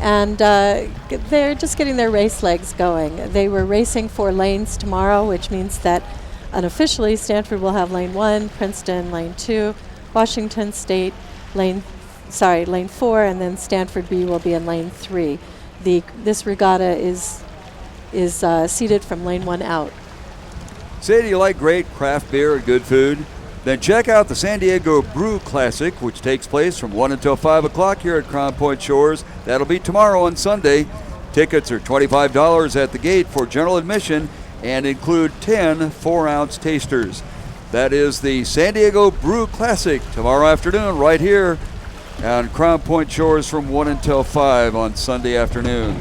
And they're just getting their race legs going. They were racing 4 lanes tomorrow, which means that unofficially Stanford will have lane 1, Princeton lane 2, Washington State lane 4, and then Stanford B will be in lane 3. This regatta is seated from lane 1 out. Say, do you like great craft beer and good food? Then check out the San Diego Brew Classic, which takes place from 1 until 5 o'clock here at Crown Point Shores. That'll be tomorrow on Sunday. Tickets are $25 at the gate for general admission and include 10 4-ounce tasters. That is the San Diego Brew Classic tomorrow afternoon right here on Crown Point Shores from 1 until 5 on Sunday afternoon.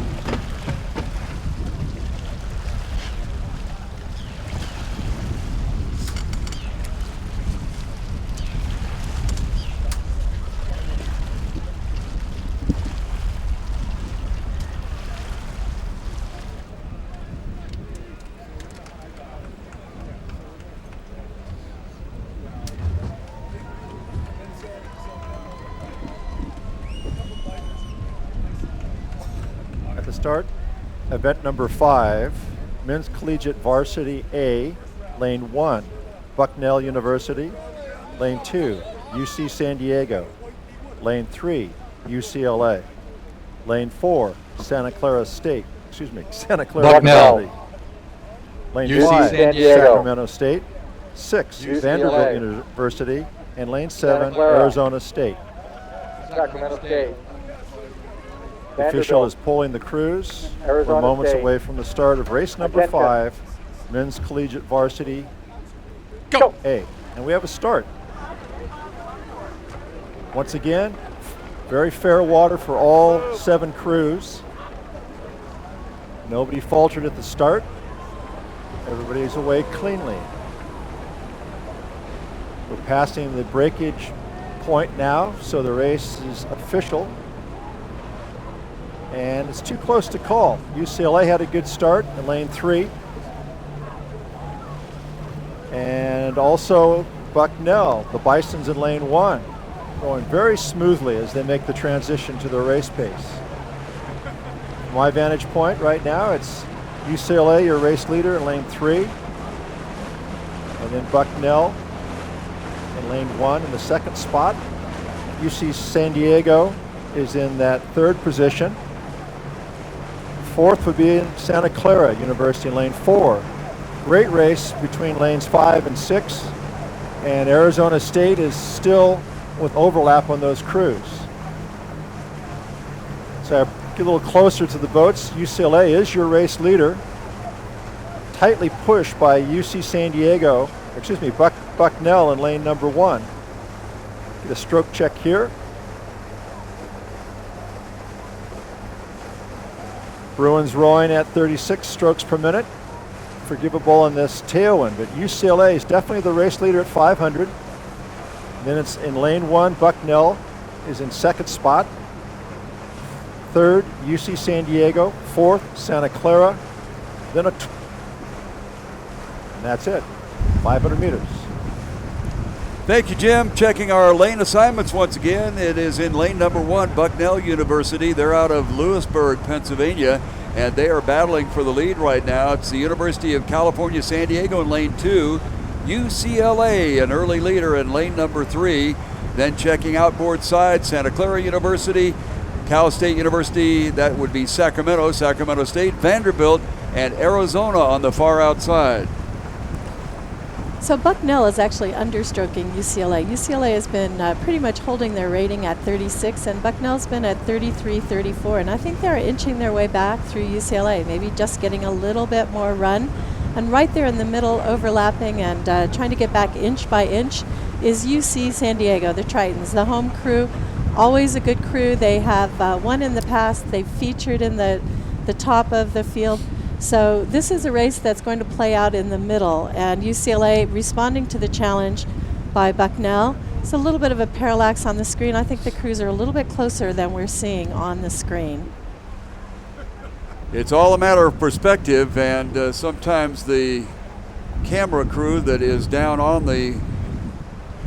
Start event number 5, Men's Collegiate Varsity A, lane 1, Bucknell University, lane 2, UC San Diego, lane 3, UCLA, lane 4, Santa Clara Bucknell. Valley, lane UC 5, San Diego. Sacramento State, 6, UCLA. Vanderbilt University, and lane 7, Clara. Arizona State. Sacramento State. The official is pulling the crews. Arizona We're moments State. away from the start of race number Attention. 5, Men's Collegiate Varsity Go. A. And we have a start. Once again, very fair water for all 7 crews. Nobody faltered at the start. Everybody's away cleanly. We're passing the breakage point now, so the race is official. And it's too close to call. UCLA had a good start in lane 3. And also Bucknell, the Bisons in lane 1, going very smoothly as they make the transition to the race pace. From my vantage point right now, it's UCLA, your race leader, in lane 3. And then Bucknell in lane 1 in the 2nd spot. UC San Diego is in that 3rd position. 4th would be in Santa Clara University in lane 4. Great race between lanes 5 and 6. And Arizona State is still with overlap on those crews. So I get a little closer to the boats. UCLA is your race leader. Tightly pushed by UC San Diego, Bucknell in lane number 1. Get a stroke check here. Bruins rowing at 36 strokes per minute. Forgivable in this tailwind, but UCLA is definitely the race leader at 500. Then it's in lane 1, Bucknell is in 2nd spot. 3rd, UC San Diego. 4th, Santa Clara. Then and that's it, 500 meters. Thank you, Jim. Checking our lane assignments once again. It is in lane number 1, Bucknell University. They're out of Lewisburg, Pennsylvania, and they are battling for the lead right now. It's the University of California, San Diego in lane 2. UCLA, an early leader in lane number 3. Then checking outboard side, Santa Clara University, Cal State University, that would be Sacramento State, Vanderbilt, and Arizona on the far outside. So Bucknell is actually understroking UCLA. UCLA has been pretty much holding their rating at 36, and Bucknell's been at 33, 34, and I think they're inching their way back through UCLA, maybe just getting a little bit more run. And right there in the middle, overlapping and trying to get back inch by inch, is UC San Diego, the Tritons, the home crew. Always a good crew. They have won in the past. They've featured in the top of the field. So this is a race that's going to play out in the middle, and UCLA responding to the challenge by Bucknell. It's a little bit of a parallax on the screen. I think the crews are a little bit closer than we're seeing on the screen. It's all a matter of perspective, and sometimes the camera crew that is down on the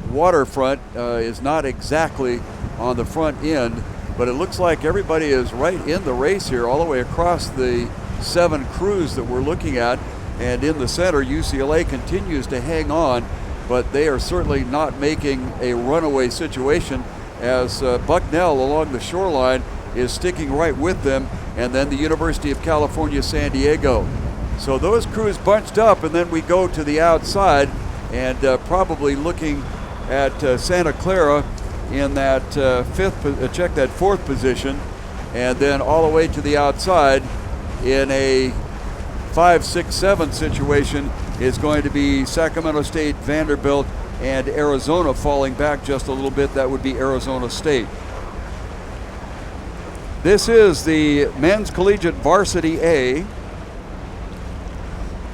waterfront is not exactly on the front end but it looks like everybody is right in the race here all the way across the 7 crews that we're looking at. And in the center, UCLA continues to hang on, but they are certainly not making a runaway situation as Bucknell along the shoreline is sticking right with them, and then the University of California, San Diego. So those crews bunched up, and then we go to the outside and probably looking at Santa Clara in that fourth position, and then all the way to the outside in a 5, 6, 7 situation is going to be Sacramento State, Vanderbilt, and Arizona falling back just a little bit. That would be Arizona State. This is the men's collegiate varsity A.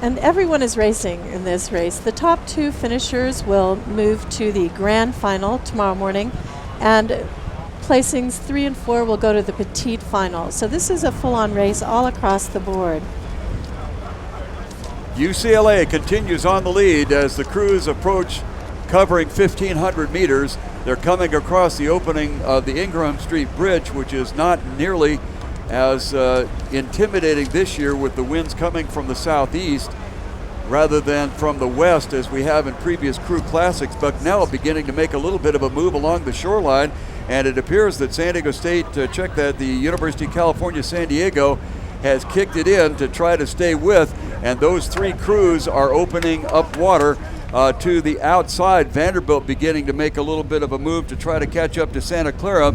And everyone is racing in this race. The top 2 finishers will move to the grand final tomorrow morning, and placings 3 and 4 will go to the petite final. So this is a full-on race all across the board. UCLA continues on the lead as the crews approach covering 1,500 meters. They're coming across the opening of the Ingraham Street Bridge, which is not nearly as intimidating this year with the winds coming from the southeast rather than from the west as we have in previous crew classics. Bucknell beginning to make a little bit of a move along the shoreline, and it appears that San Diego State, check that, the University of California, San Diego has kicked it in to try to stay with, and those 3 crews are opening up water to the outside. Vanderbilt beginning to make a little bit of a move to try to catch up to Santa Clara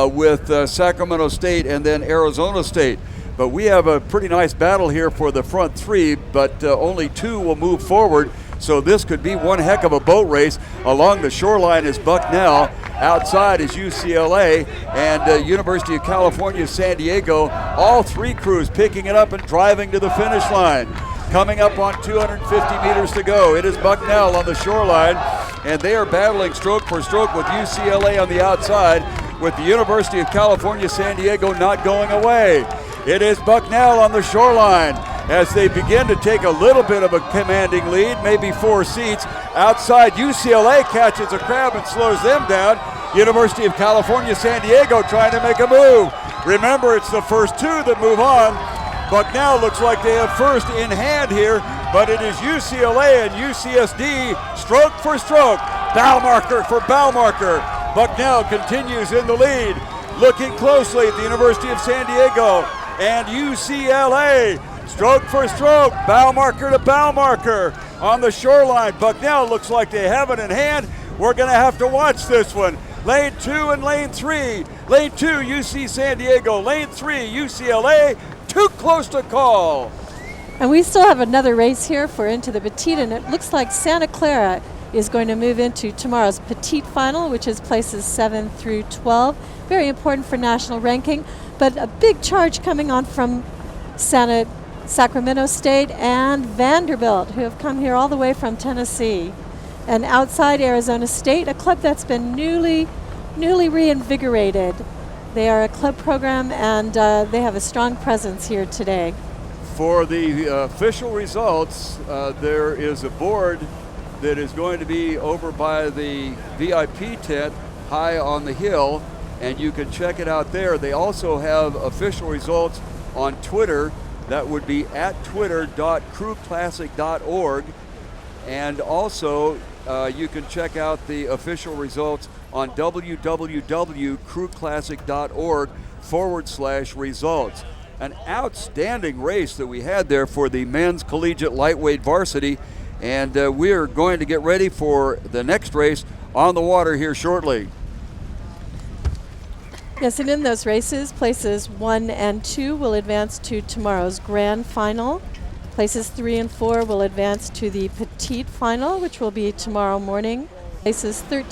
with Sacramento State and then Arizona State. But we have a pretty nice battle here for the front 3, but only 2 will move forward. So this could be one heck of a boat race. Along the shoreline is Bucknell. Outside is UCLA and University of California, San Diego. All 3 crews picking it up and driving to the finish line. Coming up on 250 meters to go. It is Bucknell on the shoreline, and they are battling stroke for stroke with UCLA on the outside, with the University of California, San Diego not going away. It is Bucknell on the shoreline as they begin to take a little bit of a commanding lead, maybe 4 seats. Outside, UCLA catches a crab and slows them down. University of California, San Diego trying to make a move. Remember, it's the first 2 that move on. Bucknell looks like they have first in hand here, but it is UCLA and UCSD stroke for stroke. Bow marker for bow marker. Bucknell continues in the lead, looking closely at the University of San Diego and UCLA. Stroke for stroke, bow marker to bow marker on the shoreline. Bucknell looks like they have it in hand. We're going to have to watch this one. Lane 2 and lane 3. Lane 2, UC San Diego. Lane 3, UCLA. Too close to call. And we still have another race here for into the petite, and it looks like Santa Clara is going to move into tomorrow's petite final, which is places 7 through 12. Very important for national ranking, but a big charge coming on from Sacramento State and Vanderbilt, who have come here all the way from Tennessee. And outside, Arizona State, a club that's been newly reinvigorated. They are a club program, and they have a strong presence here today. For the official results, there is a board that is going to be over by the VIP tent high on the hill, and you can check it out there. They also have official results on Twitter. That would be at twitter.crewclassic.org, and also you can check out the official results on www.crewclassic.org/results. An outstanding race that we had there for the men's collegiate lightweight varsity, and we're going to get ready for the next race on the water here shortly. Yes, and in those races, places 1 and 2 will advance to tomorrow's grand final. Places 3 and 4 will advance to the petite final, which will be tomorrow morning. Places 13